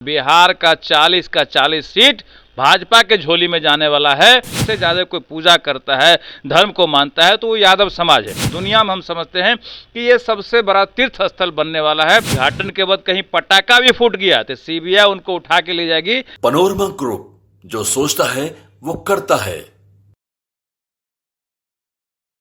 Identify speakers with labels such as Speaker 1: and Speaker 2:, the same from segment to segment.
Speaker 1: बिहार का 40 का 40 सीट भाजपा के झोली में जाने वाला है। इससे ज्यादा कोई पूजा करता है, धर्म को मानता है तो वो यादव समाज है। दुनिया में हम समझते हैं कि ये सबसे बड़ा तीर्थ स्थल बनने वाला है। उद्घाटन के बाद कहीं पटाखा भी फूट गया तो सीबीआई उनको उठा के ले जाएगी।
Speaker 2: पनोरमा ग्रुप, जो सोचता है वो करता है।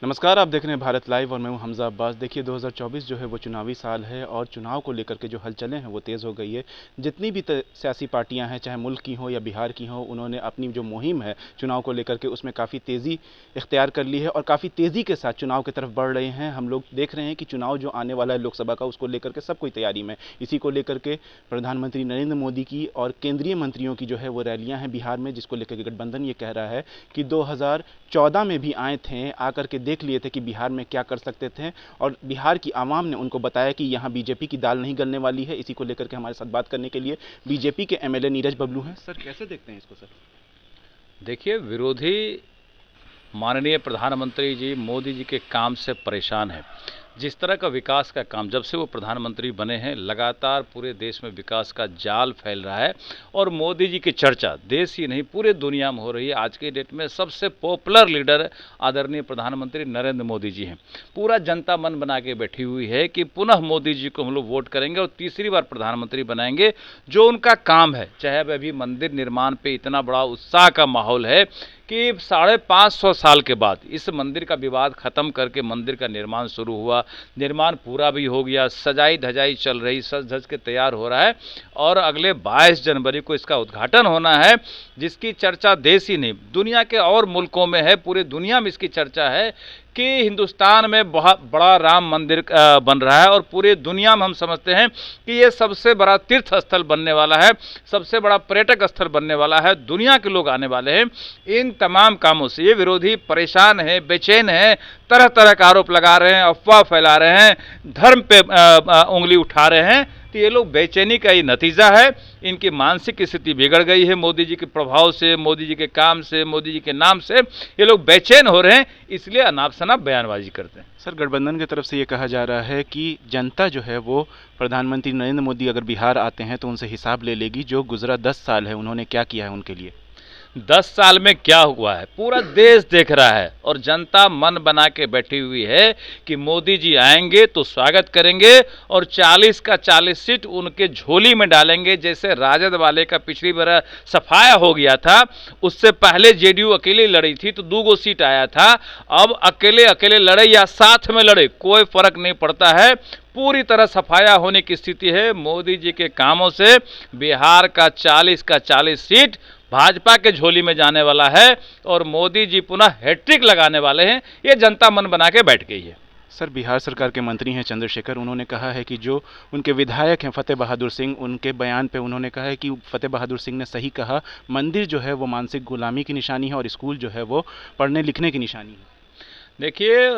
Speaker 3: नमस्कार, आप देख रहे हैं भारत लाइव और मैं हूं हमजा अब्बास। देखिए 2024 जो है वो चुनावी साल है और चुनाव को लेकर के जो हलचलें हैं वो तेज़ हो गई है। जितनी भी सियासी पार्टियां हैं, चाहे मुल्क की हो या बिहार की हो, उन्होंने अपनी जो मुहिम है चुनाव को लेकर के उसमें काफ़ी तेज़ी इख्तियार कर ली है और काफ़ी तेज़ी के साथ चुनाव की तरफ बढ़ रहे हैं। हम लोग देख रहे हैं कि चुनाव जो आने वाला है लोकसभा का, उसको लेकर के सब कोई तैयारी में। इसी को लेकर के प्रधानमंत्री नरेंद्र मोदी की और केंद्रीय मंत्रियों की जो है वो रैलियाँ हैं बिहार में, जिसको लेकर के गठबंधन ये कह रहा है कि 2014 में भी आए थे, आकर के देख लिए थे कि बिहार में क्या कर सकते थे और बिहार की आवाम ने उनको बताया कि यहाँ बीजेपी की दाल नहीं गलने वाली है। इसी को लेकर के हमारे साथ बात करने के लिए बीजेपी के एमएलए नीरज बबलू हैं। सर, कैसे देखते हैं इसको? सर
Speaker 1: देखिए, विरोधी माननीय प्रधानमंत्री जी मोदी जी के काम से परेशान है। जिस तरह का विकास का काम जब से वो प्रधानमंत्री बने हैं, लगातार पूरे देश में विकास का जाल फैल रहा है और मोदी जी की चर्चा देश ही नहीं पूरे दुनिया में हो रही है। आज के डेट में सबसे पॉपुलर लीडर आदरणीय प्रधानमंत्री नरेंद्र मोदी जी हैं। पूरा जनता मन बना के बैठी हुई है कि पुनः मोदी जी को हम लोग वोट करेंगे और तीसरी बार प्रधानमंत्री बनाएंगे। जो उनका काम है, चाहे अभी मंदिर निर्माण पे इतना बड़ा उत्साह का माहौल है कि 550 साल के बाद इस मंदिर का विवाद खत्म करके मंदिर का निर्माण शुरू हुआ। निर्माण पूरा भी हो गया, सजाई धजाई चल रही, सज धज के तैयार हो रहा है और अगले 22 जनवरी को इसका उद्घाटन होना है, जिसकी चर्चा देश ही नहीं दुनिया के और मुल्कों में है। पूरे दुनिया में इसकी चर्चा है कि हिंदुस्तान में बहुत बड़ा राम मंदिर बन रहा है और पूरे दुनिया में हम समझते हैं कि ये सबसे बड़ा तीर्थ स्थल बनने वाला है, सबसे बड़ा पर्यटक स्थल बनने वाला है। दुनिया के लोग आने वाले हैं। इन तमाम कामों से ये विरोधी परेशान है, बेचैन है, तरह तरह का आरोप लगा रहे हैं, अफवाह फैला रहे हैं, धर्म पे उंगली उठा रहे हैं। तो ये लोग बेचैनी का ही नतीजा है। इनकी मानसिक स्थिति बिगड़ गई है मोदी जी के प्रभाव से, मोदी जी के काम से, मोदी जी के नाम से ये लोग बेचैन हो रहे हैं, इसलिए अनाप शनाप बयानबाजी करते हैं।
Speaker 3: सर, गठबंधन की तरफ से ये कहा जा रहा है कि जनता जो है वो प्रधानमंत्री नरेंद्र मोदी अगर बिहार आते हैं तो उनसे हिसाब ले लेगी। जो गुजरा 10 साल है उन्होंने क्या किया है उनके लिए।
Speaker 1: 10 साल में क्या हुआ है पूरा देश देख रहा है और जनता मन बना के बैठी हुई है कि मोदी जी आएंगे तो स्वागत करेंगे और 40 का 40 सीट उनके झोली में डालेंगे। जैसे राजद वाले का पिछली बार सफाया हो गया था, उससे पहले जेडीयू अकेले लड़ी थी तो 2 सीट आया था। अब अकेले अकेले लड़े या साथ में लड़े, कोई फर्क नहीं पड़ता है। पूरी तरह सफाया होने की स्थिति है। मोदी जी के कामों से बिहार का 40 का 40 सीट भाजपा के झोली में जाने वाला है और मोदी जी पुनः हैट्रिक लगाने वाले हैं। ये जनता मन बना के बैठ गई है।
Speaker 3: सर, बिहार सरकार के मंत्री हैं चंद्रशेखर, उन्होंने कहा है कि जो उनके विधायक हैं फतेह बहादुर सिंह, उनके बयान पे उन्होंने कहा है कि फतेह बहादुर सिंह ने सही कहा, मंदिर जो है वो मानसिक गुलामी की निशानी है और स्कूल जो है वो पढ़ने लिखने की निशानी है।
Speaker 1: देखिए,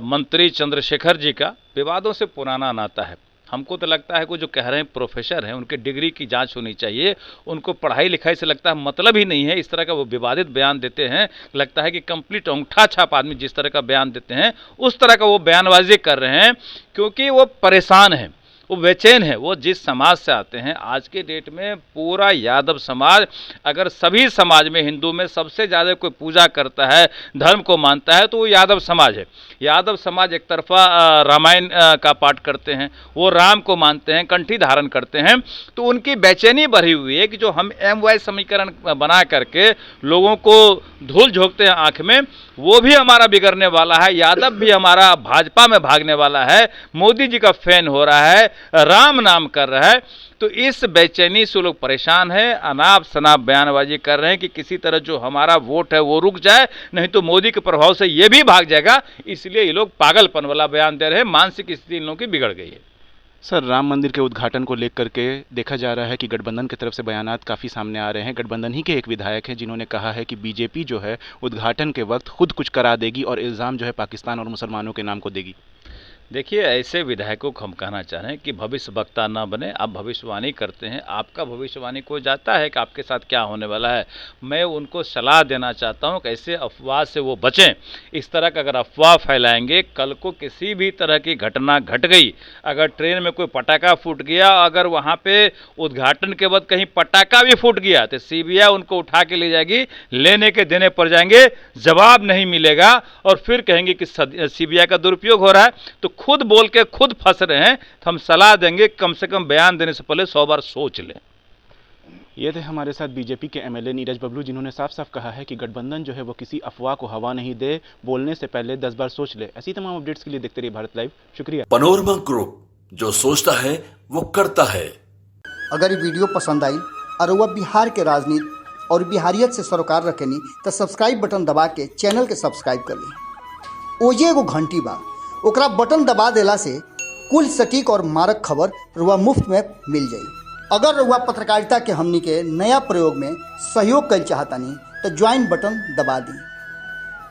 Speaker 1: मंत्री चंद्रशेखर जी का विवादों से पुराना नाता है। हमको तो लगता है कि जो कह रहे हैं प्रोफेसर हैं, उनके डिग्री की जांच होनी चाहिए। उनको पढ़ाई लिखाई से लगता है मतलब ही नहीं है। इस तरह का वो विवादित बयान देते हैं, लगता है कि कंप्लीट अंगूठा छाप आदमी जिस तरह का बयान देते हैं उस तरह का वो बयानबाजी कर रहे हैं, क्योंकि वो परेशान हैं, वो बेचैन है। वो जिस समाज से आते हैं, आज के डेट में पूरा यादव समाज, अगर सभी समाज में हिंदू में सबसे ज़्यादा कोई पूजा करता है, धर्म को मानता है तो वो यादव समाज है। यादव समाज एक तरफा रामायण का पाठ करते हैं, वो राम को मानते हैं, कंठी धारण करते हैं, तो उनकी बेचैनी बढ़ी हुई है कि जो हम MY समीकरण बना करके लोगों को धूल झोंकते हैं आँख में, वो भी हमारा बिगड़ने वाला है। यादव भी हमारा भाजपा में भागने वाला है, मोदी जी का फैन हो रहा है, राम नाम कर रहा है। तो इस बेचैनी से लोग परेशान हैं, अनाप शनाप बयानबाजी कर रहे हैं कि किसी तरह जो हमारा वोट है वो रुक जाए, नहीं तो मोदी के प्रभाव से ये भी भाग जाएगा। इसलिए ये लोग पागलपन वाला बयान दे रहे हैं। मानसिक स्थिति इन लोगों की बिगड़ गई है।
Speaker 3: सर, राम मंदिर के उद्घाटन को लेकर के देखा जा रहा है कि गठबंधन की तरफ से बयानात काफ़ी सामने आ रहे हैं। गठबंधन ही के एक विधायक हैं जिन्होंने कहा है कि बीजेपी जो है उद्घाटन के वक्त खुद कुछ करा देगी और इल्ज़ाम जो है पाकिस्तान और मुसलमानों के नाम को देगी।
Speaker 1: देखिए, ऐसे विधायकों को हम कहना चाह रहे हैं कि भविष्य वक्ता ना बने। आप भविष्यवाणी करते हैं, आपका भविष्यवाणी को जाता है कि आपके साथ क्या होने वाला है। मैं उनको सलाह देना चाहता हूं कि ऐसे अफवाह से वो बचें। इस तरह का अगर अफवाह फैलाएंगे, कल को किसी भी तरह की घटना घट गई, अगर ट्रेन में कोई पटाखा फूट गया, अगर वहां पे उद्घाटन के बाद कहीं पटाखा भी फूट गया, तो सीबीआई उनको उठा के ले जाएगी, लेने के देने पड़ जाएंगे, जवाब नहीं मिलेगा और फिर कहेंगे कि सीबीआई का दुरुपयोग हो रहा है। तो खुद बोल के खुद फंस रहे हैं, तो हम सलाह देंगे कम से कम बयान देने से पहले 100 बार सोच लें।
Speaker 3: ये थे हमारे साथ बीजेपी के एमएलए नीरज बबलू, जिन्होंने साफ साफ कहा है कि गठबंधन जो है वो किसी अफवाह को हवा नहीं दे, बोलने से पहले 10 बार सोच ले। ऐसी तमाम अपडेट्स के लिए देखते रहिए भारत लाइव। शुक्रिया।
Speaker 2: पनोरमा ग्रुप, जो सोचता है वो करता है।
Speaker 4: अगर ये वीडियो पसंद आई और वह बिहार के राजनीति और बिहारियत से सरोकार रखेनी तो सब्सक्राइब बटन दबा के चैनल के सब्सक्राइब कर ली। ओजे एगो घंटी बा, ओकरा बटन दबा देला से कुल सटीक और मारक खबर रुआ मुफ्त में मिल जाई। अगर रुआ पत्रकारिता के हमनी के नया प्रयोग में सहयोग कर चाहतानी तो ज्वाइन बटन दबा दी।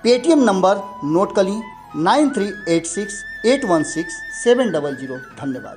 Speaker 4: पेटीएम नंबर नोट कर ली 9386816700। धन्यवाद।